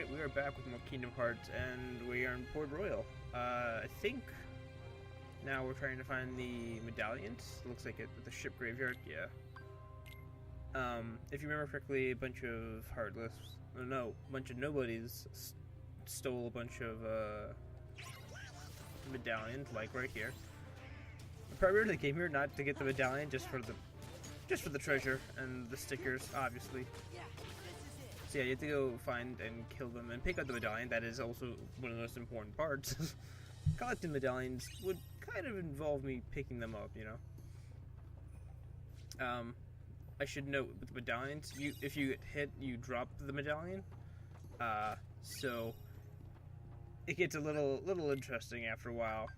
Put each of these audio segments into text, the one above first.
Alright, we are back with more Kingdom Hearts, and we are in Port Royal. I think now we're trying to find the medallions. Looks like it with the ship graveyard, yeah. If you remember correctly, a bunch of a bunch of nobodies stole a bunch of medallions, like right here. I primarily came here not to get the medallion, just for the treasure and the stickers, obviously. So yeah, you have to go find and kill them and pick up the medallion. That is also one of the most important parts. Collecting medallions would kind of involve me picking them up, you know. I should note with the medallions, if you get hit, you drop the medallion. So it gets a little interesting after a while.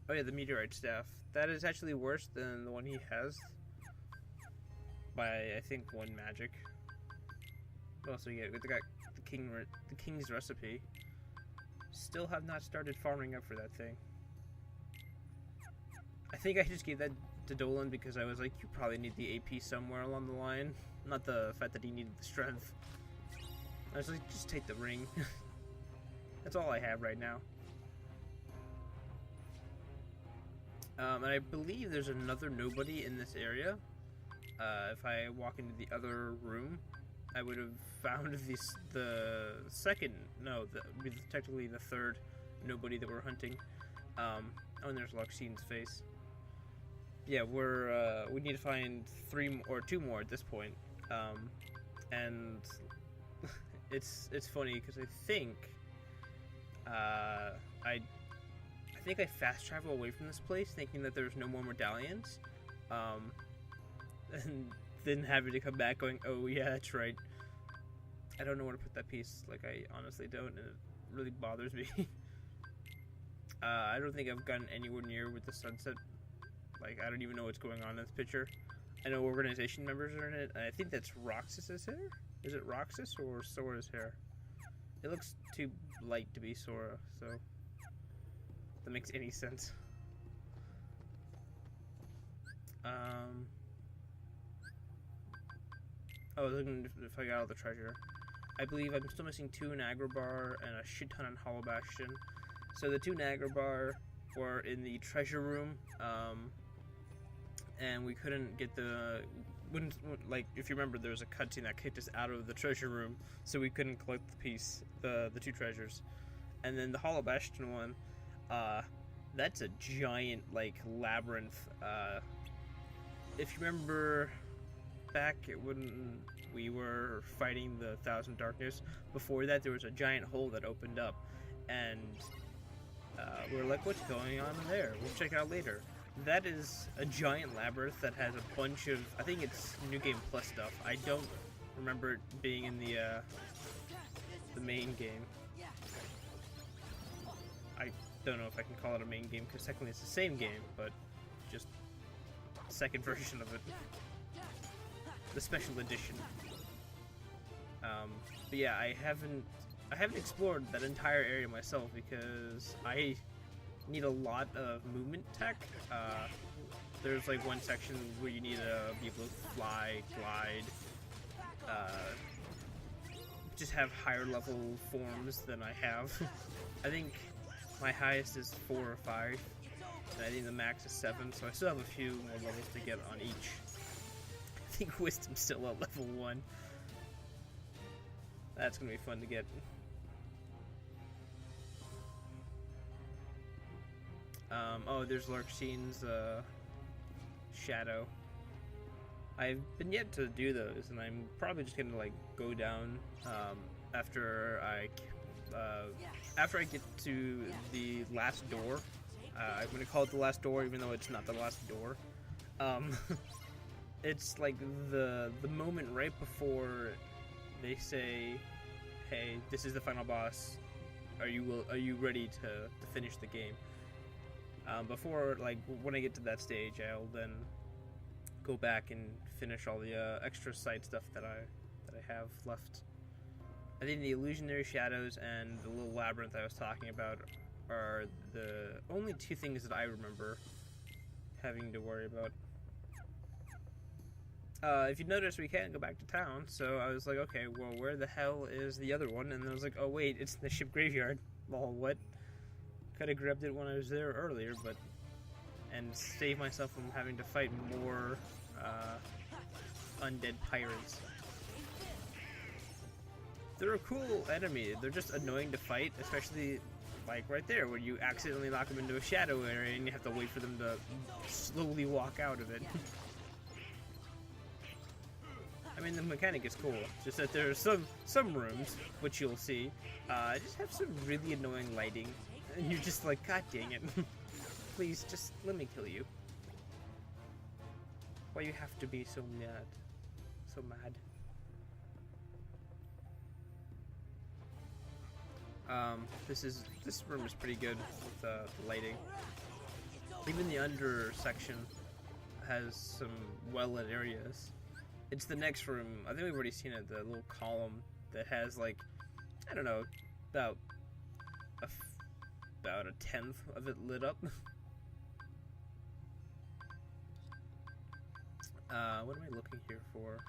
Oh yeah, the meteorite staff. That is actually worse than the one he has by, I think, one magic. What else do we get? We got the king's recipe. Still have not started farming up for that thing. I think I just gave that to Dolan because I was like, you probably need the AP somewhere along the line. Not the fact that he needed the strength. I was like, just take the ring. That's all I have right now. And I believe there's another nobody in this area. If I walk into the other room, I would have found technically the third nobody that we're hunting. Oh, and there's Loxine's face. Yeah, we need to find two more at this point. And it's funny because I think I fast travel away from this place thinking that there's no more medallions. And then having to come back going, oh yeah, that's right. I don't know where to put that piece. Like, I honestly don't, and it really bothers me. I don't think I've gotten anywhere near with the sunset. Like, I don't even know what's going on in this picture. I know organization members are in it, and I think that's Roxas's hair? Is it Roxas or Sora's hair? It looks too light to be Sora, so that makes any sense. Oh, looking if I got all the treasure. I believe I'm still missing 2 Nagrabar and a shit ton in Hollow Bastion. So the 2 Nagrabar were in the treasure room, and we couldn't get like, if you remember, there was a cutscene that kicked us out of the treasure room, so we couldn't collect the 2 treasures. And then the Hollow Bastion one, that's a giant, like, labyrinth. If you remember back when we were fighting the Thousand Darkness, before that there was a giant hole that opened up, and we were like, what's going on there? We'll check it out later. That is a giant labyrinth that has a bunch of, I think it's New Game Plus stuff. I don't remember it being in the main game. I don't know if I can call it a main game because technically it's the same game, but just second version of it. The special edition. But yeah, I haven't explored that entire area myself because I need a lot of movement tech. There's like one section where you need to be able to fly, glide, just have higher level forms than I have. I think my highest is 4 or 5, and I think the max is 7, so I still have a few more levels to get on each. I think Wisdom's still at level 1. That's gonna be fun to get. Oh, there's Larxine's shadow. I've been yet to do those, and I'm probably just gonna like go down after I get to the last door. I'm gonna call it the last door, even though it's not the last door. It's like the moment right before they say, "Hey, this is the final boss. Are you ready to finish the game?" Before, like, when I get to that stage, I'll then go back and finish all the extra side stuff that I have left. I think the illusionary shadows and the little labyrinth I was talking about are the only 2 things that I remember having to worry about. if you notice, we can't go back to town. So I was like, okay, well, where the hell is the other one? And I was like, oh wait, it's the ship graveyard. Well, what? Could have grabbed it when I was there earlier, but and save myself from having to fight more undead pirates. They're a cool enemy. They're just annoying to fight, especially like right there, where you accidentally knock them into a shadow area and you have to wait for them to slowly walk out of it. I mean, the mechanic is cool. Just that there are some rooms, which you'll see, just have some really annoying lighting, and you're just like, God dang it! Please, just let me kill you. Why you have to be so mad? So mad. This room is pretty good with the lighting. Even the under section has some well-lit areas. It's the next room. I think we've already seen it. The little column that has like, I don't know, about a tenth of it lit up. What am I looking here for?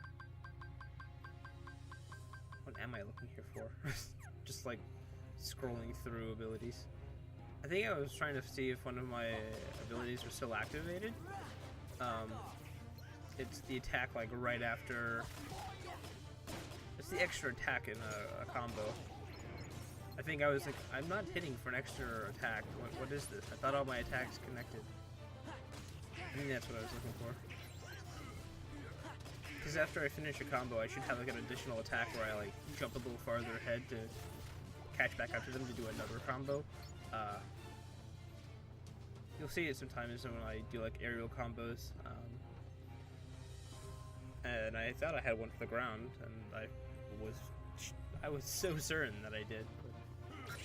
What am I looking here for? Just like scrolling through abilities. I think I was trying to see if one of my abilities was still activated. It's the attack like right after. It's the extra attack in a combo. I think I was like, I'm not hitting for an extra attack. What is this? I thought all my attacks connected. I think that's what I was looking for. Because after I finish a combo, I should have like an additional attack where I like jump a little farther ahead to catch back up to them to do another combo. You'll see it sometimes when I do like aerial combos. And I thought I had one for the ground, and I was so certain that I did. But...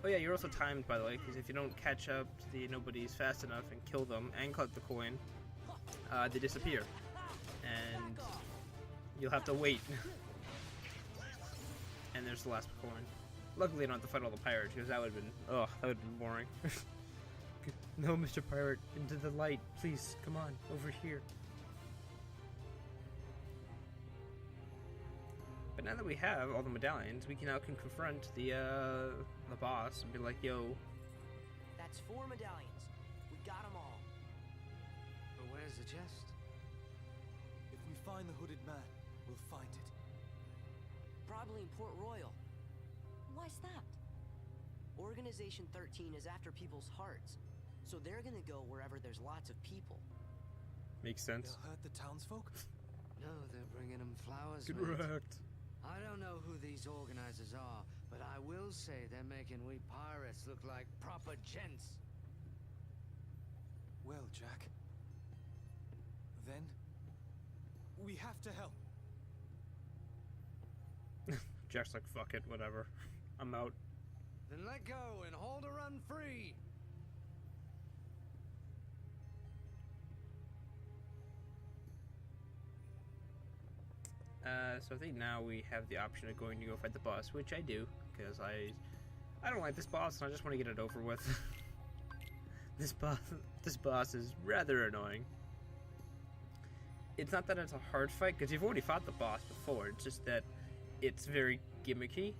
Oh yeah, you're also timed, by the way, because if you don't catch up to the nobodies fast enough and kill them and collect the coin, they disappear. And you'll have to wait. And there's the last coin. Luckily I don't have to fight all the pirates, because that would have been, that would have been boring. No, Mr. Pirate, into the light, please, come on, over here. But now that we have all the medallions, we can now confront the boss and be like, yo. That's 4 medallions. We got them all. But where's the chest? If we find the hooded man, we'll find it. Probably in Port Royal. Why's that? Organization 13 is after people's hearts, so they're gonna go wherever there's lots of people. Makes sense. They'll hurt the townsfolk? No, they're bringing them flowers. Correct. I don't know who these organizers are, but I will say they're making we pirates look like proper gents. Well, Jack. Then, we have to help. Jack's like, fuck it, whatever. I'm out. Then let go and hold her run free. So I think now we have the option of going to go fight the boss, which I do, because I don't like this boss and I just want to get it over with. This boss is rather annoying. It's not that it's a hard fight, because you've already fought the boss before, it's just that it's very gimmicky,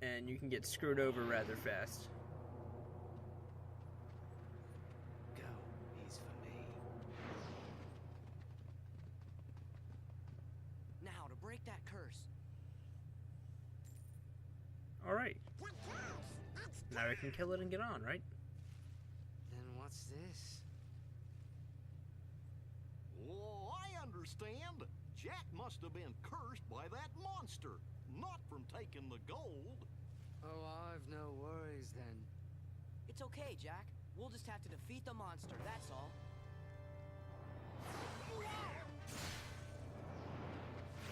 and you can get screwed over rather fast. Go, he's for me. Now, to break that curse. Alright. Now we can kill it and get on, right? Then what's this? Oh, I understand. Jack must have been cursed by that monster, not from taking the gold. Oh, I've no worries then. It's okay, Jack. We'll just have to defeat the monster, that's all.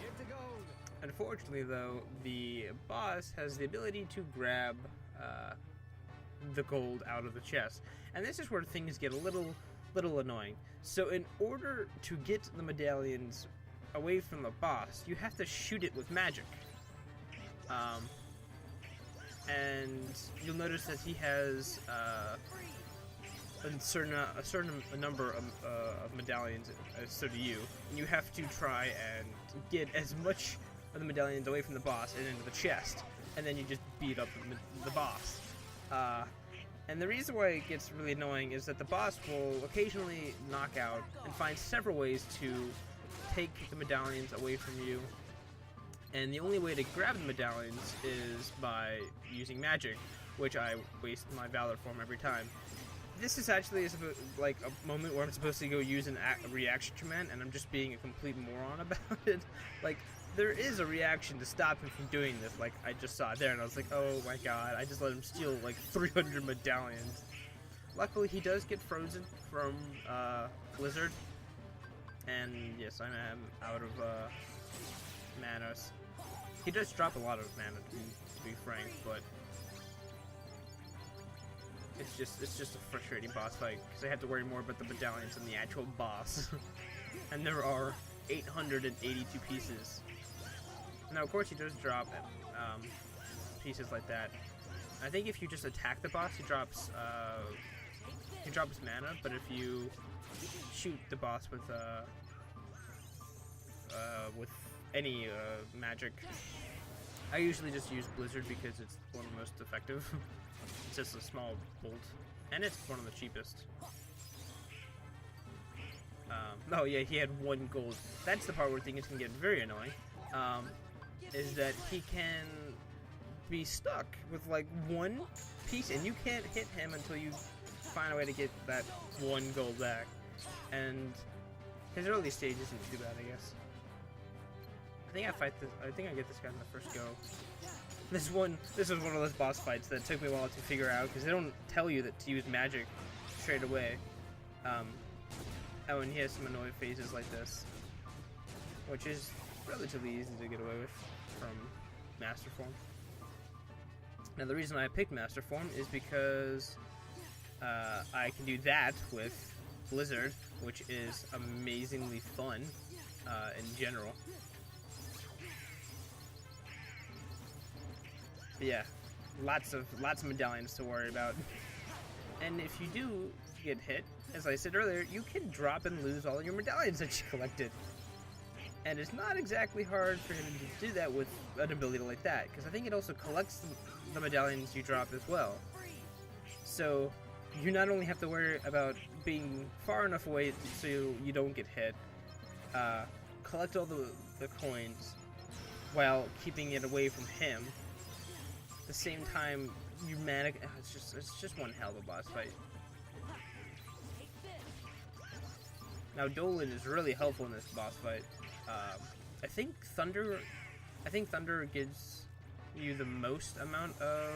Get the gold. Unfortunately, though, the boss has the ability to grab the gold out of the chest, and this is where things get a little annoying. So in order to get the medallions away from the boss, you have to shoot it with magic. And you'll notice that he has a certain number of medallions, so do you. And you have to try and get as much of the medallions away from the boss and into the chest, and then you just beat up the boss. And the reason why it gets really annoying is that the boss will occasionally knock out and find several ways to take the medallions away from you. And the only way to grab the medallions is by using magic, which I waste my Valor form every time. This is actually like a moment where I'm supposed to go use a reaction command, and I'm just being a complete moron about it. Like, there is a reaction to stop him from doing this. Like, I just saw it there, and I was like, oh my god, I just let him steal like 300 medallions. Luckily, he does get frozen from Blizzard, and yes, I am out of mana. He does drop a lot of mana, to be frank, but it's just a frustrating boss fight because I have to worry more about the medallions than the actual boss. And there are 882 pieces. Now, of course, he does drop pieces like that. I think if you just attack the boss, he drops mana. But if you shoot the boss with any magic, I usually just use Blizzard because it's one of the most effective. It's just a small bolt, and it's one of the cheapest. Oh yeah, he had 1 gold. That's the part where things can get very annoying. Is that he can be stuck with like 1 piece, and you can't hit him until you find a way to get that 1 gold back. And his early stage isn't too bad, I guess. I think I get this guy in the first go. This was one of those boss fights that took me a while to figure out because they don't tell you that to use magic straight away. Oh, and he has some annoying phases like this, which is relatively easy to get away with from Master Form. Now, the reason I picked Master Form is because I can do that with Blizzard, which is amazingly fun in general. But yeah, lots of medallions to worry about. And if you do get hit, as I said earlier, you can drop and lose all your medallions that you collected. And it's not exactly hard for him to do that with an ability like that, because I think it also collects the medallions you drop as well. So you not only have to worry about being far enough away so you don't get hit, collect all the coins while keeping it away from him. At the same time, you it's just one hell of a boss fight. Now Dolan is really helpful in this boss fight. I think Thunder gives you the most amount of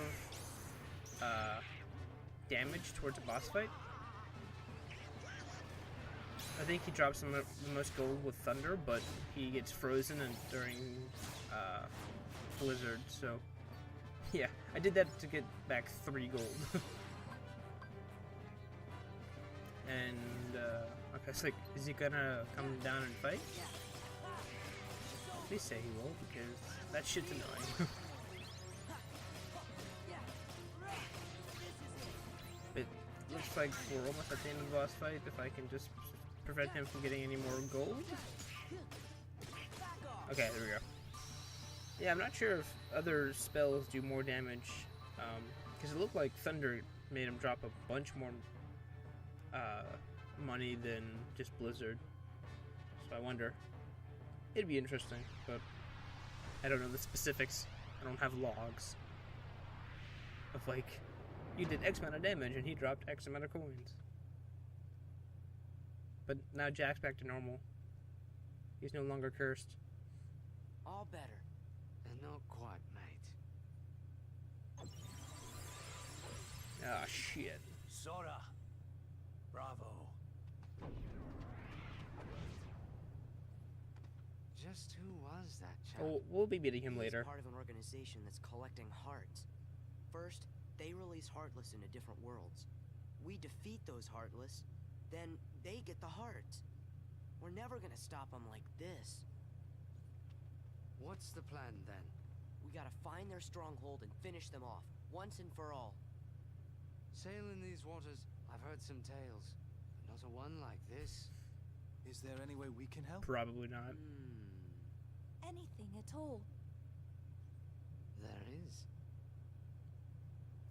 damage towards a boss fight. I think he drops the most gold with Thunder, but he gets frozen during Blizzard, so yeah, I did that to get back 3 gold. And okay, it's like, is he gonna come down and fight? Please say he will, because that shit's annoying. It looks like we're almost at the end of the boss fight. If I can just prevent him from getting any more gold. Okay, there we go. Yeah, I'm not sure if other spells do more damage, because it looked like Thunder made him drop a bunch more money than just Blizzard. So I wonder. It'd be interesting, but I don't know the specifics. I don't have logs of like, you did X amount of damage and he dropped X amount of coins. But now Jack's back to normal. He's no longer cursed. All better. And not quite, mate. Ah, shit. Sora. Bravo. Just who was that chap? Oh, we'll be meeting him later. He's part of an organization that's collecting hearts. First, they release Heartless into different worlds. We defeat those Heartless, then they get the hearts. We're never gonna stop them like this. What's the plan then? We gotta find their stronghold and finish them off, once and for all. Sail in these waters I've heard some tales, but not a one like this. Is there any way we can help? Probably not. Anything at all. There is.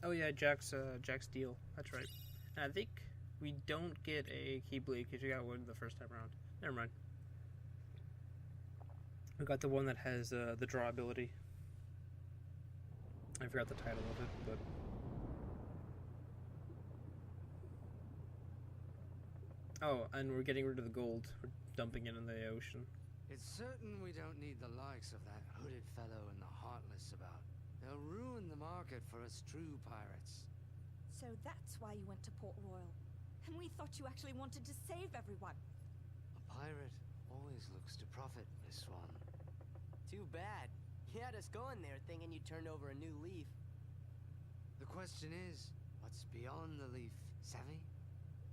Oh yeah, Jack's deal. That's right. And I think we don't get a Keyblade because we got one the first time around. Never mind. We got the one that has the draw ability. I forgot the title of it, but oh, and we're getting rid of the gold. We're dumping it in the ocean. It's certain we don't need the likes of that hooded fellow and the Heartless about. They'll ruin the market for us true pirates. So that's why you went to Port Royal. And we thought you actually wanted to save everyone. A pirate always looks to profit, Miss Swan. Too bad. You had us going there thinking you'd turn over a new leaf. The question is, what's beyond the leaf, savvy?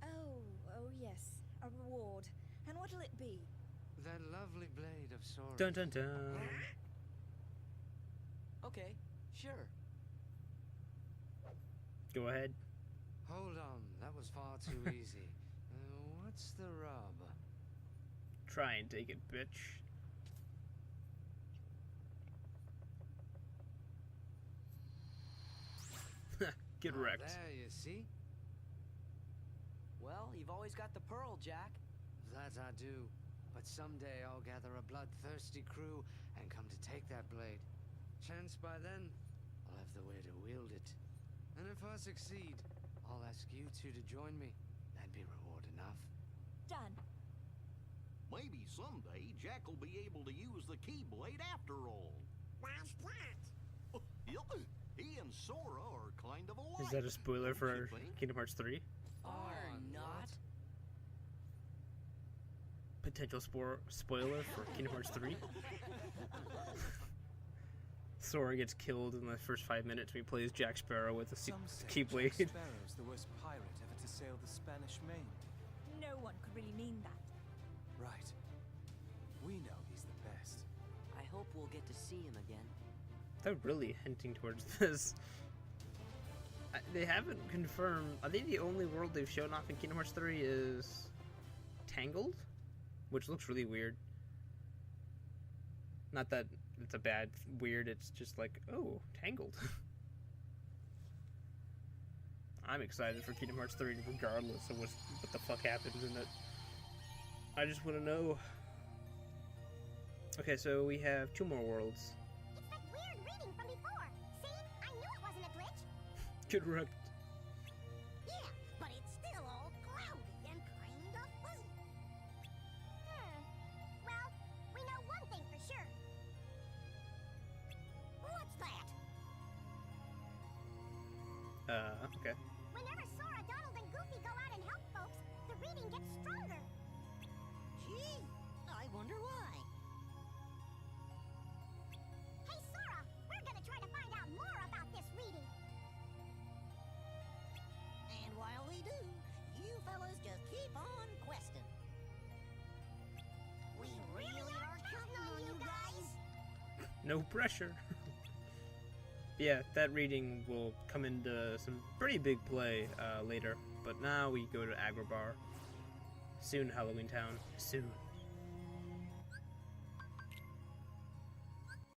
Oh yes. A reward. And what'll it be? That lovely blade of sword. Dun dun dun. Okay, sure. Go ahead. Hold on, that was far too easy. What's the rub? Try and take it, bitch. Get wrecked. There, you see? Well, you've always got the pearl, Jack. That I do. But someday I'll gather a bloodthirsty crew and come to take that blade. Chance by then, I'll have the way to wield it. And if I succeed, I'll ask you two to join me. That'd be reward enough. Done. Maybe someday Jack will be able to use the Keyblade after all. Why's that? Yep, he and Sora are kind of alike. Is that a spoiler don't for you think? Kingdom Hearts 3? Are not. Potential spoiler for Kingdom Hearts 3? Sora gets killed in the first 5 minutes when he plays Jack Sparrow with a Some say Keyblade. Jack Sparrow's the worst pirate ever to sail the Spanish Main. No one could really mean that. Right. We know he's the best. I hope we'll get to see him again. They're really hinting towards this. They haven't confirmed. I think the only world they've shown off in Kingdom Hearts 3 is Tangled, which looks really weird. Not that it's a bad weird, it's just like, oh, Tangled. I'm excited for Kingdom Hearts 3 regardless of what the fuck happens in it. I just want to know. Okay, so we have 2 more worlds. It's that weird reading from before. See? I knew it wasn't a glitch. Get wrecked. Yeah, but it's still all cloudy and kinda fuzzy. Well, we know one thing for sure. What's that? Okay. Whenever Sora, Donald, and Goofy go out and help folks, the reading gets stronger. Gee, I wonder why. Hey, Sora, we're gonna try to find out more about this reading. And while we do, you fellas just keep on questing. We really are counting on you guys. No pressure. Yeah, that reading will come into some pretty big play later. But now we go to Agrabah. Soon, Halloween Town. Soon.